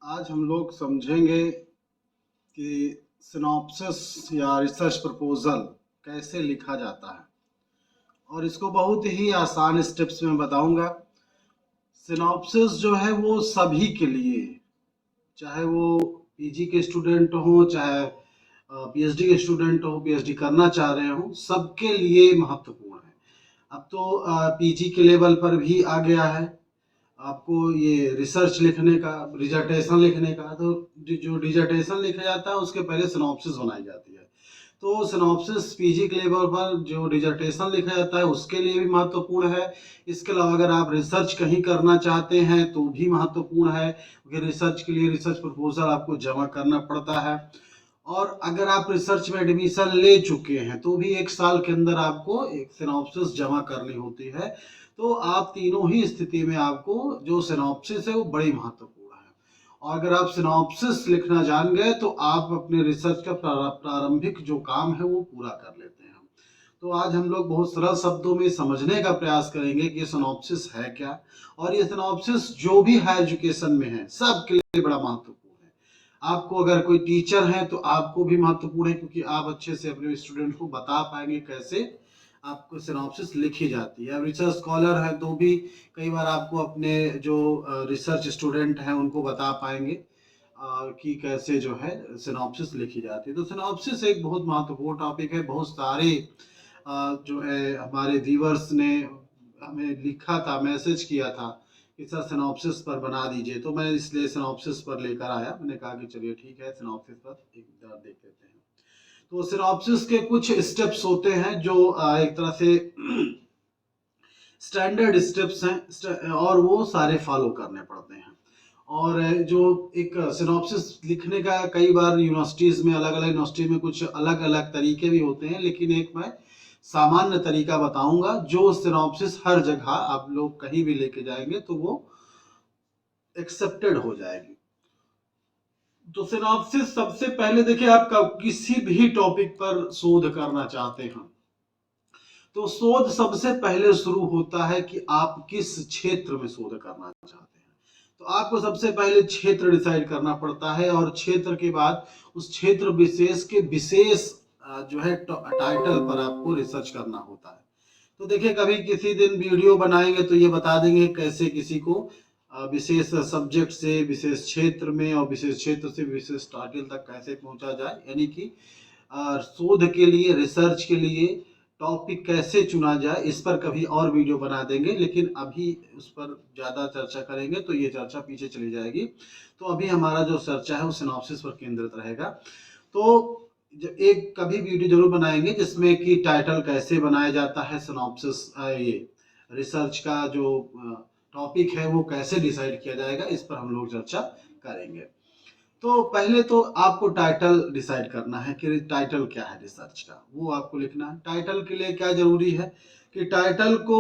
आज हम लोग समझेंगे कि सिनॉप्सिस या रिसर्च प्रपोजल कैसे लिखा जाता है और इसको बहुत ही आसान स्टेप्स में बताऊंगा। सिनॉप्सिस जो है वो सभी के लिए, चाहे वो पीजी के स्टूडेंट हो, चाहे पीएचडी के स्टूडेंट हो, पीएचडी करना चाह रहे हो, सबके लिए महत्वपूर्ण है। अब तो पीजी के लेवल पर भी आ गया है आपको ये रिसर्च लिखने का, डिजर्टेशन लिखने का। तो जो डिजर्टेशन लिखा जाता है उसके पहले सिनॉप्सिस बनाई जाती है। तो सिनॉप्सिस पीजी के लेवल पर जो डिजर्टेशन लिखा जाता है उसके लिए भी महत्वपूर्ण है। इसके अलावा अगर आप रिसर्च कहीं करना चाहते हैं तो भी महत्वपूर्ण है, क्योंकि रिसर्च के लिए रिसर्च प्रपोजल आपको जमा करना पड़ता है। और अगर आप रिसर्च में एडमिशन ले चुके हैं तो भी 1 साल के अंदर आपको एक सिनॉप्सिस जमा करनी होती है। तो आप तीनों ही स्थिति में आपको जो सिनॉप्सिस है वो बड़ी महत्वपूर्ण है। और अगर आप सिनॉप्सिस लिखना जान गए तो आप अपने रिसर्च का प्रारंभिक जो काम है वो पूरा कर लेते हैं। तो आज हम लोग बहुत सरल शब्दों में समझने का प्रयास करेंगे कि ये सिनॉप्सिस है क्या, और ये सिनॉप्सिस जो भी हायर एजुकेशन में है सबके लिए बड़ा महत्वपूर्ण है। आपको अगर कोई टीचर है तो आपको भी महत्वपूर्ण है, क्योंकि आप अच्छे से अपने स्टूडेंट को बता पाएंगे कैसे आपको सिनॉप्सिस लिखी जाती है। रिसर्च स्कॉलर है तो भी कई बार आपको अपने जो रिसर्च स्टूडेंट हैं उनको बता पाएंगे कि कैसे जो है सिनॉप्सिस लिखी जाती है। तो सिनॉप्सिस एक बहुत महत्वपूर्ण टॉपिक है। बहुत सारे जो है हमारे व्यूअर्स ने हमें लिखा था, मैसेज किया था कि सर सिनॉप्सिस पर बना दीजिए, तो मैं इसलिए सिनॉप्सिस पर लेकर आया। मैंने कहा कि चलिए ठीक है, सिनॉप्सिस पर एक बार देख लेते हैं। तो सिनॉप्सिस के कुछ स्टेप्स होते हैं जो एक तरह से स्टैंडर्ड स्टेप्स हैं और वो सारे फॉलो करने पड़ते हैं। और जो एक सिनॉप्सिस लिखने का कई बार यूनिवर्सिटीज में, अलग अलग यूनिवर्सिटी में कुछ अलग अलग तरीके भी होते हैं, लेकिन एक मैं सामान्य तरीका बताऊंगा जो सिनॉप्सिस हर जगह आप लोग कहीं भी लेके जाएंगे तो वो एक्सेप्टेड हो जाएगी। तो सिनॉप्सिस सबसे पहले देखिए, आप किसी भी टॉपिक पर शोध करना चाहते हैं तो शोध सबसे पहले शुरू होता है कि आप किस क्षेत्र में शोध करना चाहते हैं। तो आपको सबसे पहले क्षेत्र डिसाइड करना पड़ता है, और क्षेत्र के बाद उस क्षेत्र विशेष के विशेष जो है टाइटल पर आपको रिसर्च करना होता है। तो देखिए, कभी किसी दिन वीडियो बनाएंगे तो ये बता देंगे कैसे किसी को विशेष सब्जेक्ट से विशेष क्षेत्र में और विशेष क्षेत्र से विशेष टाइटल तक कैसे पहुंचा जाए, यानी कि शोध के लिए, रिसर्च के लिए टॉपिक कैसे चुना जाए, इस पर कभी और वीडियो बना देंगे। लेकिन अभी उस पर ज्यादा चर्चा करेंगे तो ये चर्चा पीछे चली जाएगी। तो अभी हमारा जो चर्चा है वो सिनॉप्सिस पर केंद्रित रहेगा। तो एक कभी वीडियो जरूर बनाएंगे जिसमें कि टाइटल कैसे बनाया जाता है, सिनॉप्सिस ये रिसर्च का जो टॉपिक है वो कैसे डिसाइड किया जाएगा, इस पर हम लोग चर्चा करेंगे। तो पहले तो आपको टाइटल डिसाइड करना है कि टाइटल क्या है रिसर्च का, वो आपको लिखना है। टाइटल के लिए क्या जरूरी है कि टाइटल को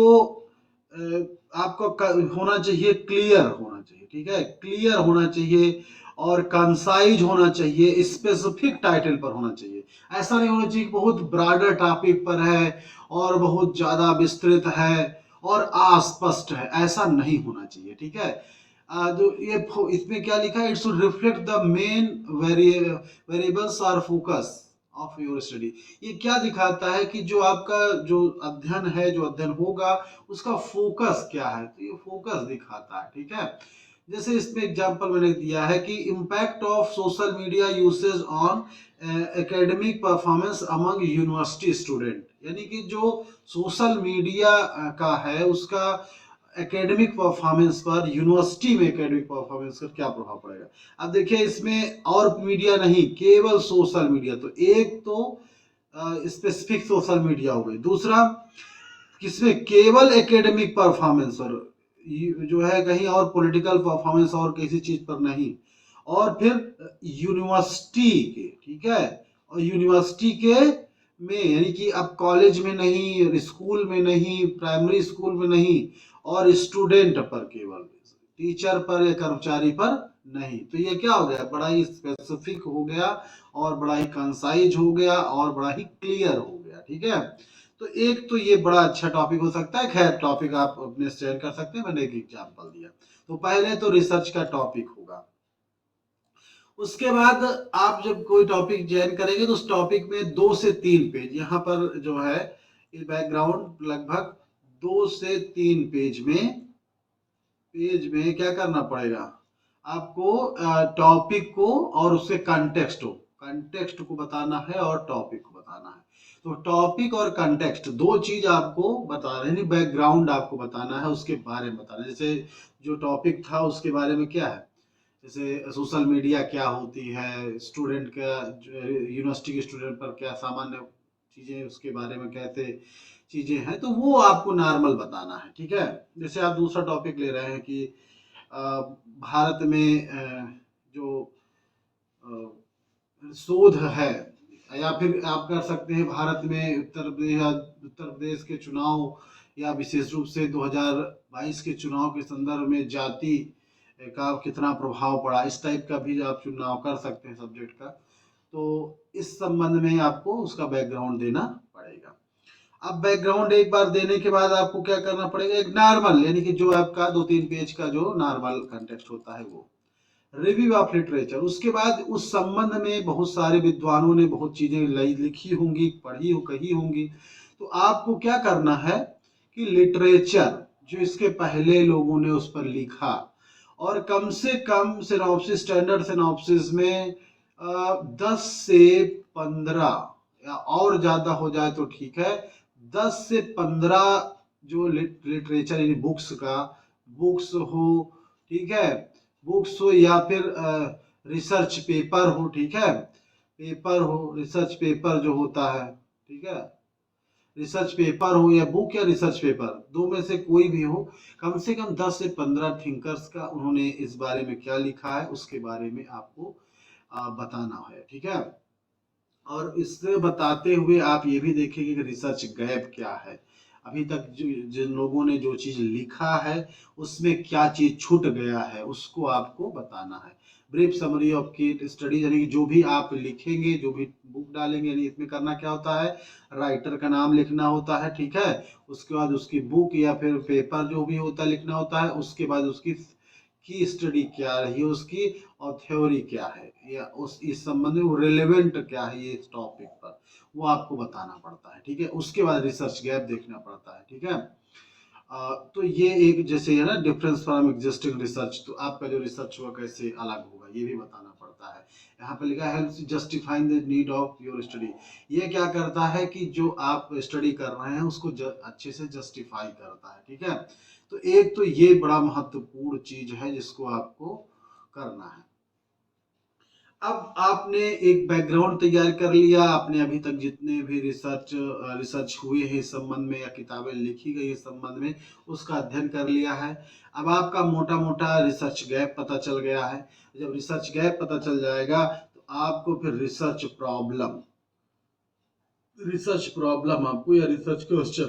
आपको होना चाहिए, क्लियर होना चाहिए, ठीक है, क्लियर होना चाहिए और कंसाइज होना चाहिए, स्पेसिफिक टाइटल पर होना चाहिए। ऐसा नहीं होना चाहिए कि बहुत ब्रॉडर टॉपिक पर है और बहुत ज्यादा विस्तृत है और अस्पष्ट है, ऐसा नहीं होना चाहिए, ठीक है। जो ये इसमें क्या लिखा है, it should reflect the main variables और फोकस ऑफ योर स्टडी। ये क्या दिखाता है कि जो आपका जो अध्ययन है, जो अध्ययन होगा, उसका फोकस क्या है, तो ये फोकस दिखाता है, ठीक है। जैसे इसमें एग्जांपल मैंने दिया है कि impact of social media usage on academic performance among university student, यानी कि जो सोशल मीडिया का है उसका एकेडमिक परफॉर्मेंस पर, यूनिवर्सिटी में एकेडमिक परफॉर्मेंस पर क्या प्रभाव पड़ेगा। अब देखिए, इसमें और मीडिया नहीं, केवल सोशल मीडिया। तो एक तो स्पेसिफिक सोशल मीडिया हो गई, दूसरा किसमें केवल एकेडमिक परफॉर्मेंस पर जो है, कहीं और पॉलिटिकल परफॉर्मेंस और किसी चीज पर नहीं, और फिर यूनिवर्सिटी के, ठीक है, और यूनिवर्सिटी के में, यानी कि अब कॉलेज में नहीं, स्कूल में नहीं, प्राइमरी स्कूल में नहीं, और स्टूडेंट पर केवल, टीचर पर या कर्मचारी पर नहीं। तो ये क्या हो गया, बड़ा ही स्पेसिफिक हो गया और बड़ा ही कंसाइज हो गया और बड़ा ही क्लियर हो गया, ठीक है। तो एक तो ये बड़ा अच्छा टॉपिक हो सकता है। खैर, टॉपिक आप अपने शेयर कर सकते हैं, मैंने एक एग्जांपल दिया। तो पहले तो रिसर्च का टॉपिक होगा, उसके बाद आप जब कोई टॉपिक ज्वाइन करेंगे तो उस टॉपिक में 2 से 3 पेज यहाँ पर जो है बैकग्राउंड लगभग 2 से 3 पेज में क्या करना पड़ेगा आपको, टॉपिक को और उसके कंटेक्स्ट को बताना है और टॉपिक को बताना है। तो टॉपिक और कंटेक्स्ट दो चीज आपको बता रहे हैं, बैकग्राउंड आपको बताना है, उसके बारे में बताना है। जैसे जो टॉपिक था उसके बारे में क्या है, जैसे सोशल मीडिया क्या होती है, स्टूडेंट का यूनिवर्सिटी के स्टूडेंट पर क्या सामान्य चीजें, उसके बारे में कैसे चीजें हैं, तो वो आपको नॉर्मल बताना है। ठीक है, जैसे आप दूसरा टॉपिक ले रहे हैं कि भारत में जो शोध है, या फिर आप कर सकते हैं भारत में उत्तर प्रदेश के चुनाव, या विशेष रूप से 2022 के चुनाव के संदर्भ में जाति का कितना प्रभाव पड़ा, इस टाइप का भी आप चुनाव कर सकते हैं सब्जेक्ट का। तो इस संबंध में आपको उसका बैकग्राउंड देना पड़ेगा। अब बैकग्राउंड एक बार देने के बाद आपको क्या करना पड़ेगा, एक नॉर्मल यानी कि जो आपका 2-3 पेज का जो नॉर्मल कंटेक्स्ट होता है वो रिव्यू ऑफ लिटरेचर। उसके बाद उस संबंध में बहुत सारे विद्वानों ने बहुत चीजें लिखी होंगी, पढ़ी हो, कही होंगी। तो आपको क्या करना है कि लिटरेचर जो इसके पहले लोगों ने उस पर लिखा, और कम से कम सिनॉप्सिस, स्टैंडर्ड सिनॉप्सिस में 10 से 15 या और ज्यादा हो जाए तो ठीक है, 10 से 15 जो लिटरेचर यानी बुक्स हो, ठीक है, बुक्स हो या फिर रिसर्च पेपर हो, ठीक है, पेपर हो, रिसर्च पेपर जो होता है, ठीक है, रिसर्च पेपर हो या बुक या रिसर्च पेपर, दो में से कोई भी हो, कम से कम 10 से 15 थिंकर्स का उन्होंने इस बारे में क्या लिखा है उसके बारे में आपको बताना है। ठीक है, और इससे बताते हुए आप ये भी देखेंगे कि रिसर्च गैप क्या है, अभी तक जिन लोगों ने जो चीज लिखा है उसमें क्या चीज छूट गया है उसको आपको बताना है। ब्रीफ समरी ऑफ की स्टडी, यानी कि जो भी आप लिखेंगे, जो भी बुक डालेंगे, यानी इसमें करना क्या होता है, राइटर का नाम लिखना होता है, ठीक है, उसके बाद उसकी बुक या फिर पेपर जो भी होता है लिखना होता है, उसके बाद उसकी की स्टडी क्या रही है उसकी, और थ्योरी क्या है, या उस इस संबंध में रिलेवेंट क्या है ये इस टॉपिक पर, वो आपको बताना पड़ता है। ठीक है, उसके बाद रिसर्च गैप देखना पड़ता है। ठीक है, तो ये एक जैसे है ना डिफरेंस फ्रॉम एग्जिस्टिंग रिसर्च, तो आपका जो रिसर्च हुआ कैसे अलग होगा ये भी बताना पड़ता है। यहाँ पे लिखा है justifying the need of your study, ये क्या करता है कि जो आप स्टडी कर रहे हैं उसको अच्छे से जस्टिफाई करता है। ठीक है, तो एक तो ये बड़ा महत्वपूर्ण चीज है जिसको आपको करना है। अब आपने एक बैकग्राउंड तैयार कर लिया, आपने अभी तक जितने भी रिसर्च हुए हैं इस संबंध में या किताबें लिखी गई इस संबंध में उसका अध्ययन कर लिया है। अब आपका मोटा मोटा रिसर्च गैप पता चल गया है। जब रिसर्च गैप पता चल जाएगा तो आपको फिर रिसर्च प्रॉब्लम आपको, या रिसर्च क्वेश्चन,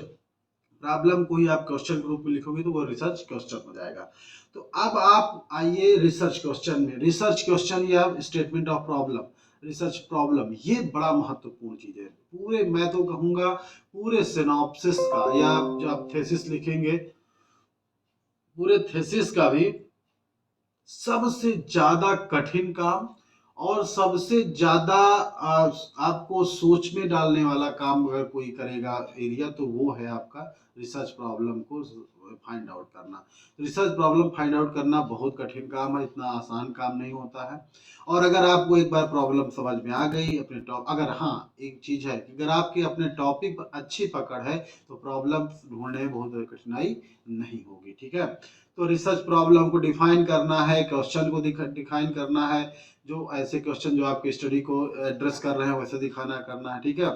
प्रॉब्लम को ही आप क्वेश्चन के रूप में लिखोगे तो वो रिसर्च क्वेश्चन हो जाएगा। तो अब आप आइए रिसर्च क्वेश्चन में, रिसर्च क्वेश्चन या statement of problem, research problem, ये बड़ा महत्वपूर्ण चीज है। पूरे मैं तो कहूंगा पूरे सिनॉप्सिस का, या जो आप थेसिस लिखेंगे पूरे थेसिस का भी सबसे ज्यादा कठिन काम और सबसे ज्यादा आपको सोच में डालने वाला काम अगर कोई करेगा एरिया तो वो है आपका रिसर्च प्रॉब्लम को फाइंड आउट करना। रिसर्च प्रॉब्लम फाइंड आउट करना बहुत कठिन काम है, इतना आसान काम नहीं होता है। और अगर आपको एक बार प्रॉब्लम समझ में आ गई अपने अगर हाँ एक चीज है कि अगर आपके अपने टॉपिक पर अच्छी पकड़ है तो प्रॉब्लम ढूंढने में बहुत कठिनाई नहीं होगी। ठीक है, तो रिसर्च प्रॉब्लम को डिफाइन करना है, क्वेश्चन को डिफाइन करना है, जो ऐसे क्वेश्चन जो आपके स्टडी को एड्रेस कर रहे हैं वैसे दिखाना करना है। ठीक है,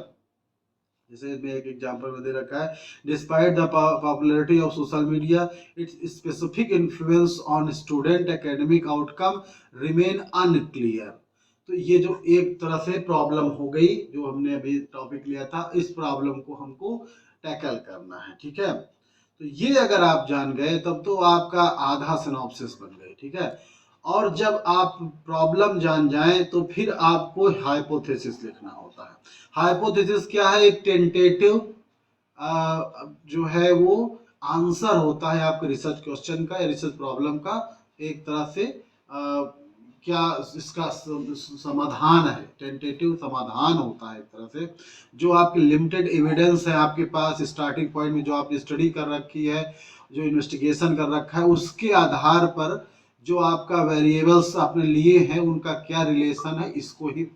जैसे इसमें एक एग्जांपल में दे रखा है, despite the popularity of social media it's specific influence on student academic outcome remain unclear. तो ये जो एक तरह से प्रॉब्लम हो गई जो हमने अभी टॉपिक लिया था, इस प्रॉब्लम को हमको टैकल करना है। ठीक है, तो ये अगर आप जान गए तब तो आपका आधा सिनॉप्सिस बन गए। ठीक है, और जब आप प्रॉब्लम जान जाएं तो फिर आपको हाइपोथेसिस लिखना होता है। हाइपोथेसिस क्या है, एक टेंटेटिव जो है वो आंसर होता है आपके रिसर्च क्वेश्चन का या रिसर्च प्रॉब्लम का, एक तरह से क्या इसका समाधान है, टेंटेटिव समाधान होता है एक तरह से, जो आपकी लिमिटेड एविडेंस है आपके पास स्टार्टिंग पॉइंट में, जो आपने स्टडी कर रखी है, जो इन्वेस्टिगेशन कर रखा है, उसके आधार पर जो आपका वेरिएबल्स आपने लिए हैं उनका क्या रिलेशन है, इसको ही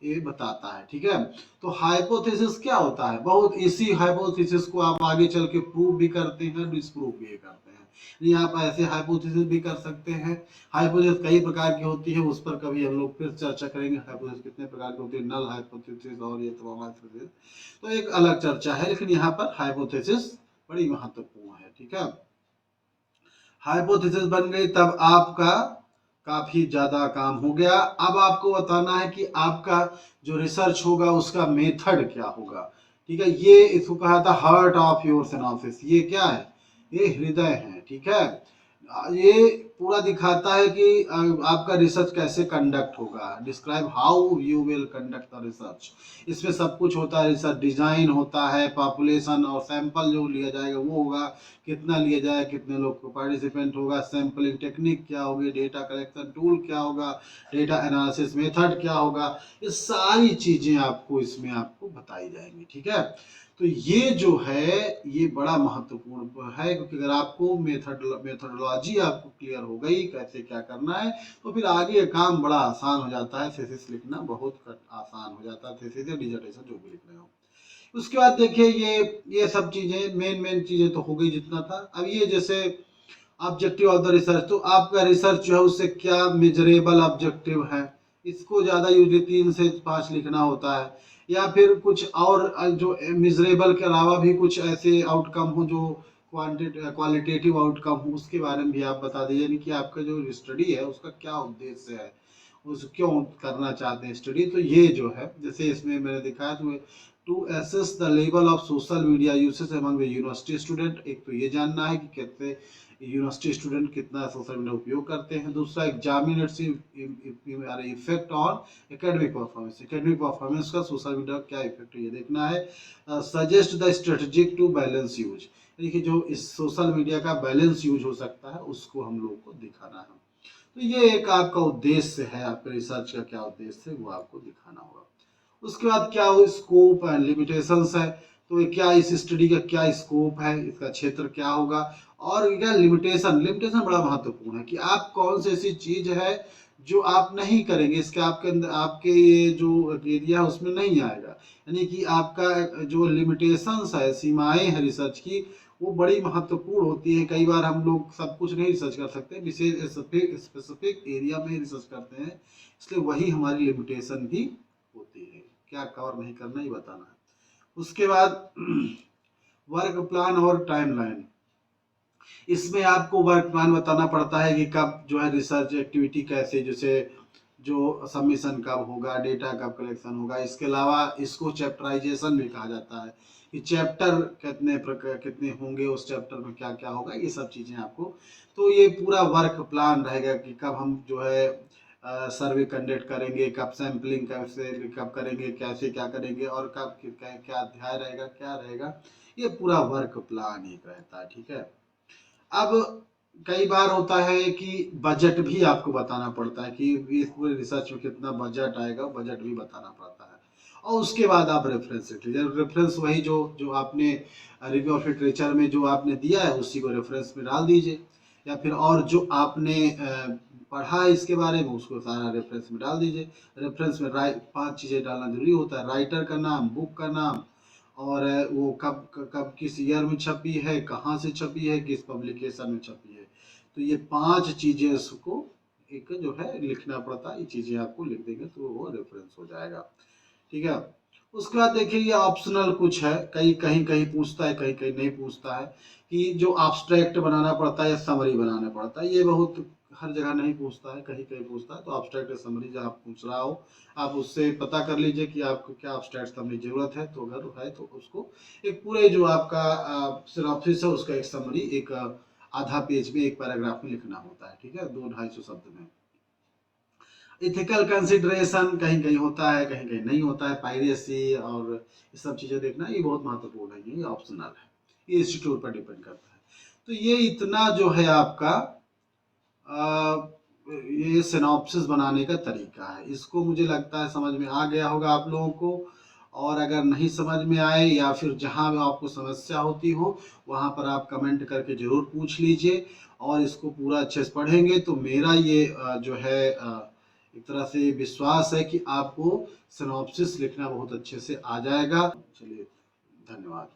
ये बताता है। ठीक है, तो हाइपोथेसिस क्या होता है, बहुत इसी हाइपोथेसिस को आप आगे चल के प्रूव भी करते हैं, डिस्प्रूव भी करते हैं। नहीं, आप ऐसे हाइपोथेसिस भी कर सकते हैं। हाइपोथेसिस कई प्रकार की होती है, उस पर कभी हम लोग फिर चर्चा करेंगे। हाइपोथेसिस कितने प्रकार की होती है, नल हाइपोथेसिस और ये तमाम हाइपोथेसिस, तो एक अलग चर्चा है, लेकिन यहाँ पर हाइपोथेसिस बड़ी महत्वपूर्ण है। ठीक है, हाइपोथेसिस बन गई तब आपका काफी ज्यादा काम हो गया। अब आपको बताना है कि आपका जो रिसर्च होगा उसका मेथड क्या होगा। ठीक है, ये इसको कहा था हार्ट ऑफ योर सिनॉप्सिस। ये क्या है, ये हृदय है। ठीक है, ये पूरा दिखाता है कि आपका रिसर्च कैसे कंडक्ट होगा। Describe how you will conduct the research. इसमें सब कुछ होता है, रिसर्च डिजाइन होता है, पॉपुलेशन और सैंपल जो लिया जाएगा वो होगा, कितना लिया जाए, कितने लोग को पार्टिसिपेंट होगा, सैंपलिंग टेक्निक क्या होगी, डेटा कलेक्शन टूल क्या होगा, डेटा एनालिसिस मेथड क्या होगा, ये सारी चीजें आपको इसमें आपको बताई जाएंगी। ठीक है, तो ये जो है ये बड़ा महत्वपूर्ण है, क्योंकि अगर आपको मेथडोलॉजी आपको क्लियर हो गई कैसे क्या करना है, तो फिर आगे काम बड़ा आसान हो जाता है। थीसिस लिखना बहुत आसान हो जाता है, थीसिस या डिसर्टेशन जो भी लिख रहे हो। उसके बाद देखिए ये सब चीजें मेन चीजें तो हो गई जितना था। अब ये जैसे ऑब्जेक्टिव ऑफ द रिसर्च, तो आपका रिसर्च जो है उससे क्या मेजरेबल ऑब्जेक्टिव है, इसको ज्यादा यूजली 3 से 5 लिखना होता है, या फिर कुछ और जो मेजरेबल के अलावा भी कुछ ऐसे आउटकम हो जो क्वालिटेटिव आउटकम हो, उसके बारे में भी आप बता दीजिए। यानी कि आपका जो स्टडी है उसका क्या उद्देश्य है, उस क्यों करना चाहते हैं स्टडी। तो ये जो है जैसे इसमें मैंने दिखाया, तो to assess the level of social media usage among the university student, एक तो ये जानना है कि कितने यूनिवर्सिटी स्टूडेंट कितना सोशल मीडिया उपयोग करते हैं। दूसरा examine its effect on academic performance, academic performance का सोशल मीडिया क्या इफेक्ट है ये देखना है। Suggest the strategic to balance use, देखिए जो इस सोशल मीडिया का बैलेंस यूज हो सकता है उसको हम लोग को दिखाना है। तो ये एक आपका उद्देश्य है, आपके रिसर्च का क्या उद्देश्य है वो आपको दिखाना होगा। उसके बाद क्या स्कोप एंड लिमिटेशंस है, तो क्या इस स्टडी का क्या स्कोप है, इसका क्षेत्र क्या होगा, और क्या लिमिटेशन, लिमिटेशन बड़ा महत्वपूर्ण है कि आप कौन सी ऐसी चीज है जो आप नहीं करेंगे, इसके आपके अंदर आपके ये जो एरिया है उसमें नहीं आएगा। यानी कि आपका जो लिमिटेशंस है, सीमाएं हैं रिसर्च की, वो बड़ी महत्वपूर्ण होती है। कई बार हम लोग सब कुछ नहीं रिसर्च कर सकते, विशेष स्पेसिफिक एरिया में रिसर्च करते हैं, इसलिए वही हमारी लिमिटेशन भी होती है, क्या कवर नहीं करना ही बताना है। उसके बाद वर्क प्लान और टाइमलाइन, इसमें आपको वर्क प्लान बताना पड़ता है कि कब जो है रिसर्च एक्टिविटी कैसे, जैसे जो सबमिशन कब होगा, डेटा कब कलेक्शन होगा। इसके अलावा इसको चैप्टराइजेशन भी कहा जाता है कि चैप्टर कितने प्रकार कितने होंगे, उस चैप्टर में क्या क्या होगा, ये सब चीजें आपको। तो ये पूरा वर्क प्लान रहेगा कि कब हम जो है सर्वे कंडक्ट करेंगे, कब सैम्पलिंग कैसे कब करेंगे, कैसे क्या करेंगे, और कब क्या अध्याय रहेगा, क्या रहेगा, ये पूरा वर्क प्लान एक रहता है। ठीक है, अब कई बार होता है कि बजट भी आपको बताना पड़ता है कि इस पूरे रिसर्च में कितना बजट आएगा, बजट भी बताना पड़ता है। और उसके बाद आप रेफरेंस लीजिए, रेफरेंस वही जो जो आपने रिव्यू ऑफ लिटरेचर में जो आपने दिया है उसी को रेफरेंस में डाल दीजिए, या फिर और जो आपने पढ़ा है इसके बारे में उसको सारा रेफरेंस में डाल दीजिए। रेफरेंस में 5 चीज़ें डालना जरूरी होता है, राइटर का नाम, बुक का नाम, और वो कब कब किस ईयर में छपी है, कहाँ से छपी है, किस पब्लिकेशन में छपी है। तो ये 5 चीजें उसको एक जो है लिखना पड़ता है, ये चीजें आपको लिख देंगे तो वो रेफरेंस हो जाएगा। ठीक है, उसके बाद देखिए ये ऑप्शनल कुछ है, कहीं कहीं कहीं पूछता है, कहीं कहीं नहीं पूछता है, कि जो एब्स्ट्रैक्ट बनाना पड़ता है या समरी बनाना पड़ता है। ये बहुत हर जगह नहीं पूछता है, कहीं कहीं पूछता है। तो एब्स्ट्रैक्ट या समरी जहाँ पूछ रहा हो आप उससे पता कर लीजिए कि आपको क्या एब्स्ट्रैक्ट समरी जरूरत है, तो अगर है तो उसको एक पूरे जो आपका सिनॉप्सिस है उसका एक समरी एक आधा पेज में एक पैराग्राफ में लिखना होता है। ठीक है, 200-250 शब्द में। इथिकल कंसिडरेशन कहीं कहीं होता है, कहीं कहीं नहीं होता है। पायरेसी और ये सब चीजें देखना ये बहुत महत्वपूर्ण है, ये ऑप्शनल है, ये इंस्टीट्यूट पर डिपेंड करता है। तो ये इतना जो है आपका ये सिनॉप्सिस बनाने का तरीका है। इसको मुझे लगता है समझ में आ गया होगा आप लोगों को। और अगर नहीं समझ में आए या फिर जहाँ भी आपको समस्या होती हो वहाँ पर आप कमेंट करके ज़रूर पूछ लीजिए, और इसको पूरा अच्छे से पढ़ेंगे तो मेरा ये जो है एक तरह से विश्वास है कि आपको सिनॉप्सिस लिखना बहुत अच्छे से आ जाएगा। चलिए, धन्यवाद।